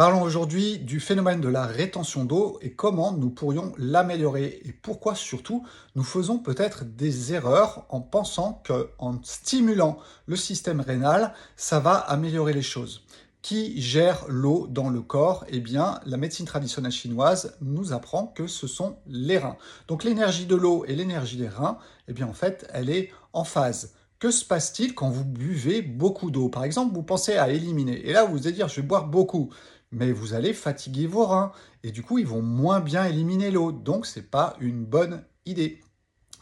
Parlons aujourd'hui du phénomène de la rétention d'eau et comment nous pourrions l'améliorer et pourquoi surtout nous faisons peut-être des erreurs en pensant qu'en stimulant le système rénal, ça va améliorer les choses. Qui gère l'eau dans le corps? Eh bien, la médecine traditionnelle chinoise nous apprend que ce sont les reins. Donc l'énergie de l'eau et l'énergie des reins, eh bien en fait, elle est en phase. Que se passe-t-il quand vous buvez beaucoup d'eau? Par exemple, vous pensez à éliminer. Et là, vous allez dire, je vais boire beaucoup, mais vous allez fatiguer vos reins et du coup, ils vont moins bien éliminer l'eau. Donc, c'est pas une bonne idée.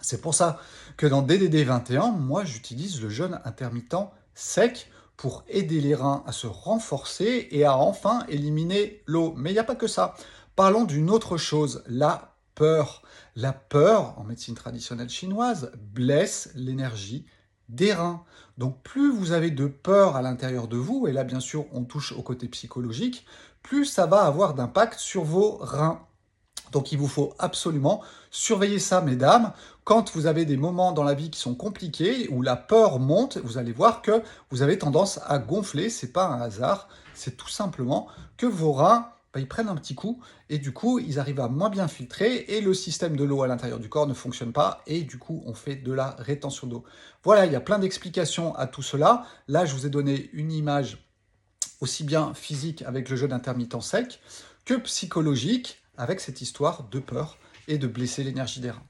C'est pour ça que dans DDD 21, moi, j'utilise le jeûne intermittent sec pour aider les reins à se renforcer et à enfin éliminer l'eau. Mais il n'y a pas que ça. Parlons d'une autre chose, la peur. La peur, en médecine traditionnelle chinoise, blesse l'énergie des reins. Donc plus vous avez de peur à l'intérieur de vous, et là bien sûr on touche au côté psychologique, plus ça va avoir d'impact sur vos reins. Donc il vous faut absolument surveiller ça, mesdames. Quand vous avez des moments dans la vie qui sont compliqués, où la peur monte, vous allez voir que vous avez tendance à gonfler. C'est pas un hasard, c'est tout simplement que vos reins, ils prennent un petit coup et du coup, ils arrivent à moins bien filtrer et le système de l'eau à l'intérieur du corps ne fonctionne pas et du coup, on fait de la rétention d'eau. Voilà, il y a plein d'explications à tout cela. Là, je vous ai donné une image aussi bien physique avec le jeûne intermittent sec que psychologique avec cette histoire de peur et de blesser l'énergie des reins.